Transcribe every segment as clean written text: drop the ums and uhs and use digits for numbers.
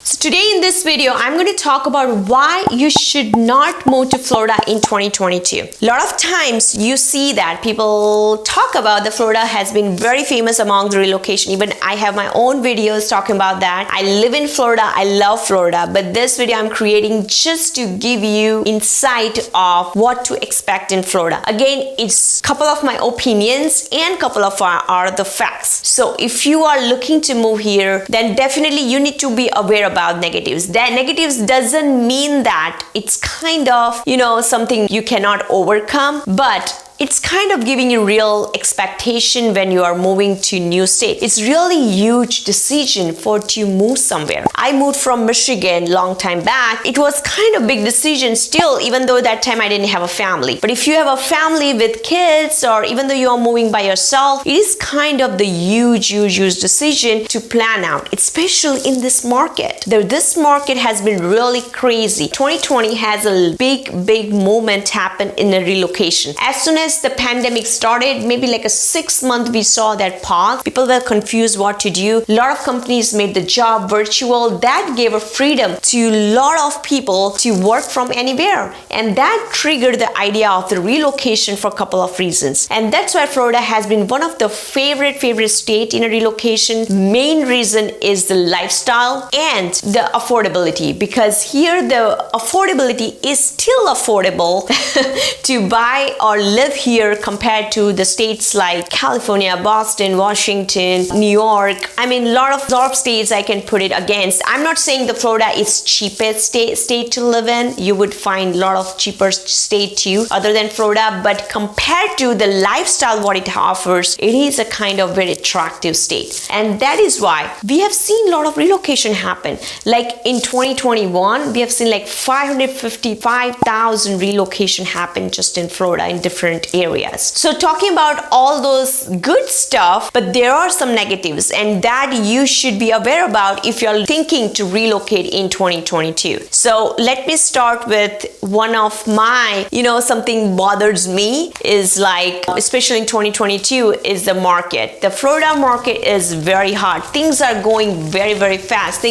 So today in this video, I'm going to talk about why you should not move to Florida in 2022. A lot of times you see that people talk about the Florida has been very famous among the relocation. Even I have my own videos talking about that. I live in Florida. I love Florida. But this video I'm creating just to give you insight of what to expect in Florida. Again, it's a couple of my opinions and a couple of are the facts. So if you are looking to move here, then definitely you need to be aware about negatives. That negatives doesn't mean that it's kind of, something you cannot overcome, but it's kind of giving you real expectation when you are moving to new state. It's really huge decision to move somewhere. I moved from Michigan long time back. It was kind of big decision still, even though that time I didn't have a family. But if you have a family with kids, or even though you are moving by yourself, it is kind of the huge decision to plan out, especially in this market. This market has been really crazy. 2020 has a big movement happen in the relocation. As soon as the pandemic started, maybe like a 6 month, we saw that pause. People were confused what to do. A lot of companies made the job virtual. That gave a freedom to a lot of people to work from anywhere. And that triggered the idea of the relocation for a couple of reasons. And that's why Florida has been one of the favorite state in a relocation. Main reason is the lifestyle and the affordability, because here the affordability is still affordable to buy or live here compared to the states like California, Boston, Washington, New York. I mean, a lot of states I can put it against. I'm not saying the Florida is cheapest state to live in. You would find a lot of cheaper state too other than Florida, but compared to the lifestyle what it offers, it is a kind of very attractive state. And that is why we have seen a lot of relocation happen. Like in 2021, we have seen like 555,000 relocation happen just in Florida in different areas. So talking about all those good stuff, but there are some negatives, and that you should be aware about if you're thinking to relocate in 2022. So let me start with one of my, something bothers me is like, especially in 2022, is the market. The Florida market is very hot. Things are going very fast.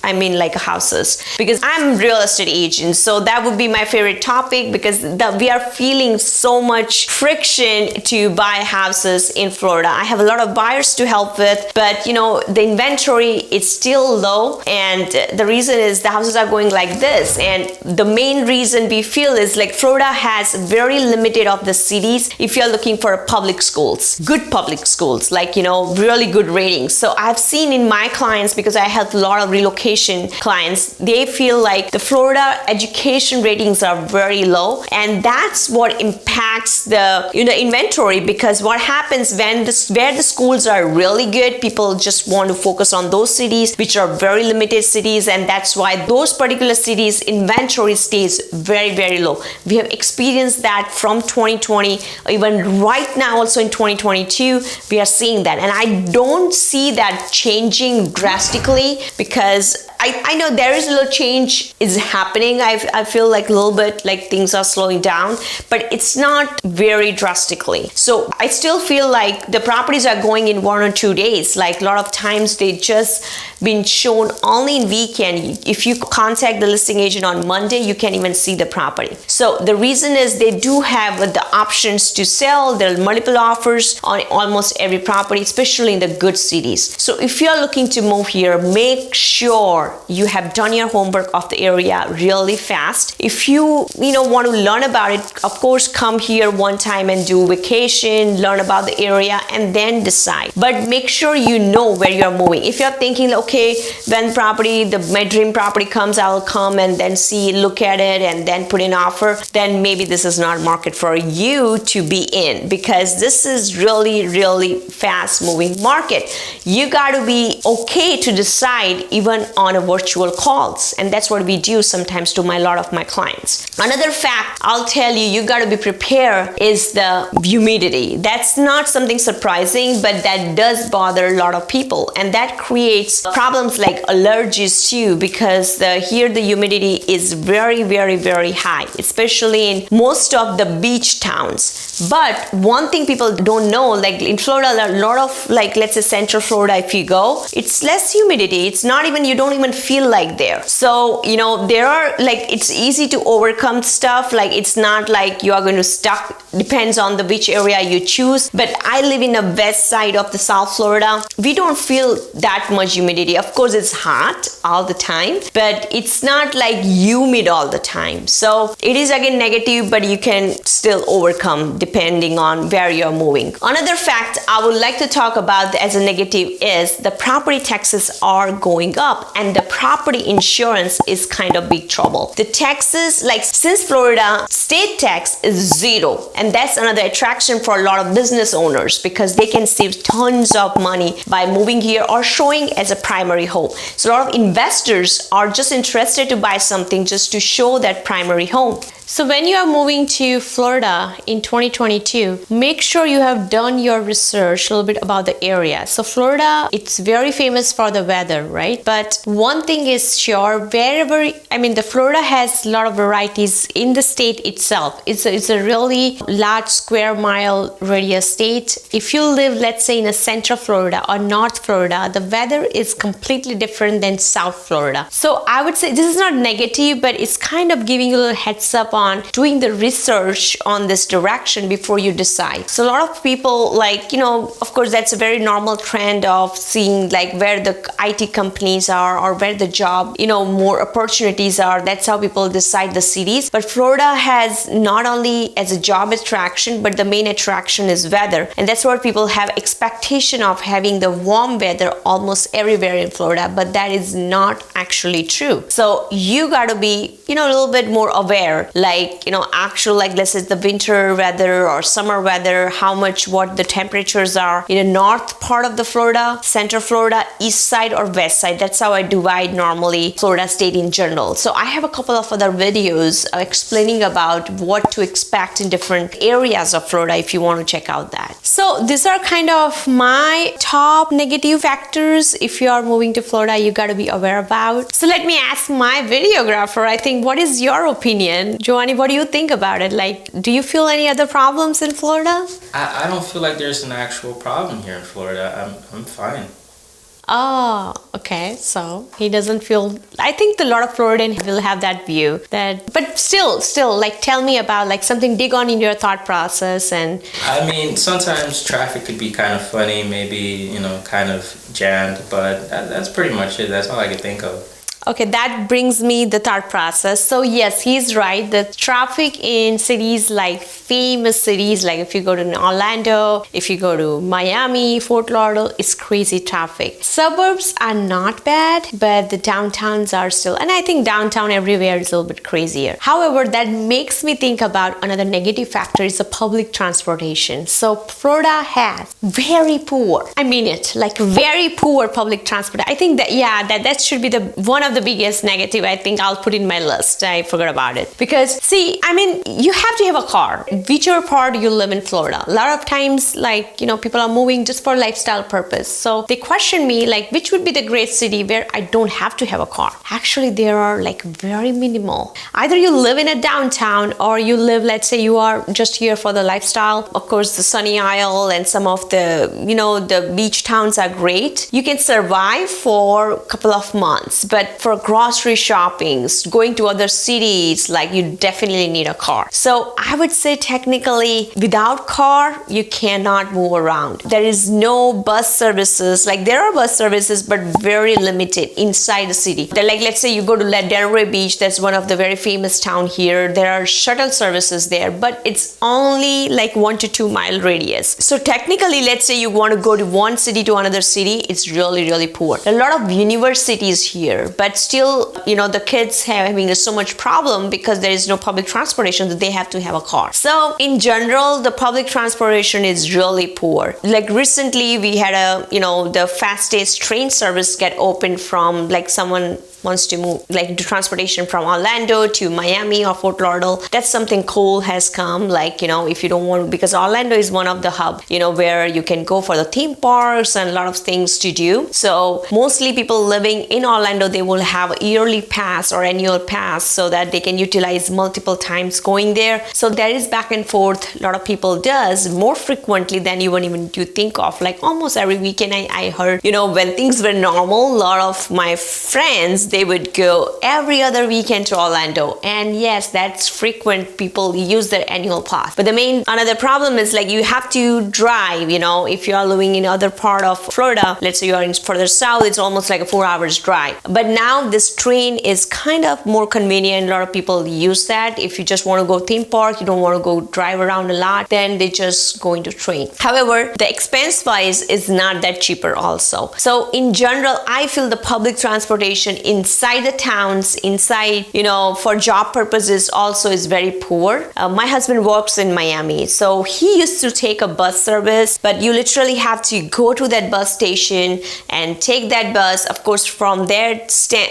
I mean like houses, because I'm a real estate agent. So that would be my favorite topic, because we are feeling so much friction to buy houses in Florida. I have a lot of buyers to help with, but the inventory is still low, and the reason is the houses are going like this. And the main reason we feel is like Florida has very limited of the cities if you're looking for public schools, good public schools, like really good ratings. So I've seen in my clients, because I help a lot of relocation clients, they feel like the Florida education ratings are very low, and that's what impacts the inventory. Because what happens where the schools are really good, people just want to focus on those cities which are very limited cities, and that's why those particular cities inventory stays very low. We have experienced that from 2020, even right now also in 2022 we are seeing that, and I don't see that changing drastically, because I know there is a little change is happening. I feel like a little bit like things are slowing down, but it's not very drastically. So I still feel like the properties are going in 1 or 2 days. Like a lot of times they just been shown only in weekend. If you contact the listing agent on Monday, you can even see the property. So the reason is they do have the options to sell. There are multiple offers on almost every property, especially in the good cities. So if you're looking to move here, make sure you have done your homework of the area really fast. If you want to learn about it, of course come here one time and do vacation, learn about the area, and then decide. But make sure you know where you're moving. If you're thinking, okay, when my dream property comes, I'll come and then look at it and then put an offer, then maybe this is not a market for you to be in, because this is really fast moving market. You got to be okay to decide even on a virtual calls, and that's what we do sometimes to a lot of my clients. Another fact I'll tell you got to be prepared is the humidity. That's not something surprising, but that does bother a lot of people, and that creates problems like allergies too, because here the humidity is very, very, very high, especially in most of the beach towns. But one thing people don't know, like in Florida, a lot of, like, let's say Central Florida, if you go, it's less humidity. It's not even, you don't even feel like there. So, you know, there are, like, it's easy to overcome stuff. Like, it's not like you are going to stuck, depends on the which area you choose. But I live in the west side of the South Florida. We don't feel that much humidity. Of course, it's hot all the time, but it's not like humid all the time. So it is again negative, but you can still overcome depending on where you're moving. Another fact I would like to talk about as a negative is the property taxes are going up, and the property insurance is kind of big trouble. The taxes, like, since Florida state tax is 0, and that's another attraction for a lot of business owners because they can save tons of money by moving here or showing as a primary home. So a lot of investors are just interested to buy something just to show that primary home. So when you are moving to Florida in 2022, make sure you have done your research a little bit about the area. So Florida, it's very famous for the weather, right? But one thing is sure, wherever, I mean, the Florida has a lot of varieties in the state itself. It's a really large square mile radius state. If you live, let's say, in a Central Florida or North Florida, the weather is completely different than South Florida. So I would say this is not negative, but it's kind of giving you a little heads up on doing the research on this direction before you decide. So a lot of people, like, you know, of course, that's a very normal trend of seeing like where the IT companies are or where the job, you know, more opportunities are. That's how people decide the cities. But Florida has not only as a job attraction, but the main attraction is weather. And that's what people have expectation of, having the warm weather almost everywhere in Florida, but that is not actually true. So you got to be, you know, a little bit more aware, like, you know, actual, like, let's say the winter weather or summer weather, how much, what the temperatures are in the north part of the Florida, Central Florida, east side or west side. That's how I divide normally Florida state in general. So I have a couple of other videos explaining about what to expect in different areas of Florida if you want to check out that. So these are kind of my top negative factors if you are moving to Florida, you got to be aware about. So let me ask my videographer, I think, what is your opinion? Giovanni, what do you think about it? Like, do you feel any other problems in Florida? I don't feel like there's an actual problem here in Florida. I'm fine. Oh, okay. So he doesn't feel, I think a lot of Floridians will have that view that, but still, like, tell me about, like, something, dig on in your thought process. And I mean, sometimes traffic could be kind of funny, maybe, you know, kind of jammed, but that's pretty much it. That's all I can think of. Okay, that brings me the thought process. So yes, he's right. The traffic in cities, like famous cities, like if you go to Orlando, if you go to Miami, Fort Lauderdale, it's crazy traffic. Suburbs are not bad, but the downtowns are still, and I think downtown everywhere is a little bit crazier. However, that makes me think about another negative factor is the public transportation. So Florida has very poor, I mean it, like very poor public transport. I think that, yeah, that should be the one of the biggest negative. I think I'll put in my list. I forgot about it. Because see, I mean, you have to have a car. Whichever part you live in Florida. A lot of times, like, you know, people are moving just for lifestyle purpose. So they question me, like, which would be the great city where I don't have to have a car? Actually, there are like very minimal. Either you live in a downtown or you live, let's say you are just here for the lifestyle. Of course, the Sunny Isle and some of the, you know, the beach towns are great. You can survive for a couple of months, but for grocery shopping, going to other cities, like, you definitely need a car. So I would say technically without car, you cannot move around. There is no bus services. Like, there are bus services, but very limited inside the city. They're like, let's say you go to Delray Beach, that's one of the very famous town here. There are shuttle services there, but it's only like 1 to 2 mile radius. So technically, let's say you want to go to one city to another city, it's really, really poor. There are a lot of universities here, but still, you know, the kids having so much problem because there is no public transportation that they have to have a car. So in general, the public transportation is really poor. Like recently we had a, you know, the fastest train service get opened from, like, someone wants to move, like do transportation from Orlando to Miami or Fort Lauderdale, that's something cool has come. Like, you know, if you don't want, because Orlando is one of the hub, you know, where you can go for the theme parks and a lot of things to do. So mostly people living in Orlando, they will have a yearly pass or annual pass so that they can utilize multiple times going there. So there is back and forth. A lot of people does more frequently than you wouldn't even think of. Like almost every weekend I heard, you know, when things were normal, a lot of my friends, they would go every other weekend to Orlando. And yes, that's frequent. People use their annual pass. But another problem is like you have to drive, you know, if you are living in other part of Florida, let's say you are in further south, it's almost like a 4 hours drive. But now this train is kind of more convenient. A lot of people use that. If you just want to go theme park, you don't want to go drive around a lot, then they just go into train. However, the expense wise is not that cheaper also. So in general, I feel the public transportation inside the towns, inside, you know, for job purposes also is very poor. My husband works in Miami, so he used to take a bus service, but you literally have to go to that bus station and take that bus. Of course, from their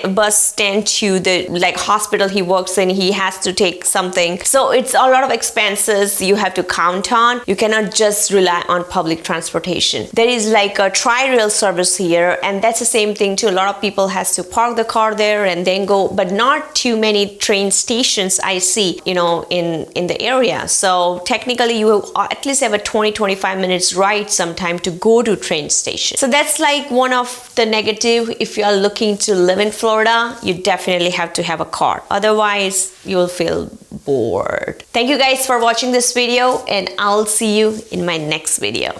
bus stand to the like hospital he works in, he has to take something. So it's a lot of expenses you have to count on. You cannot just rely on public transportation. There is like a tri-rail service here, and that's the same thing too. A lot of people has to park the car there and then go, but not too many train stations I see, you know, in the area. So technically you at least have a 20-25 minutes ride sometime to go to train station. So that's like one of the negative. If you are looking to live in Florida, you definitely have to have a car. Otherwise, you will feel bored. Thank you guys for watching this video, and I'll see you in my next video.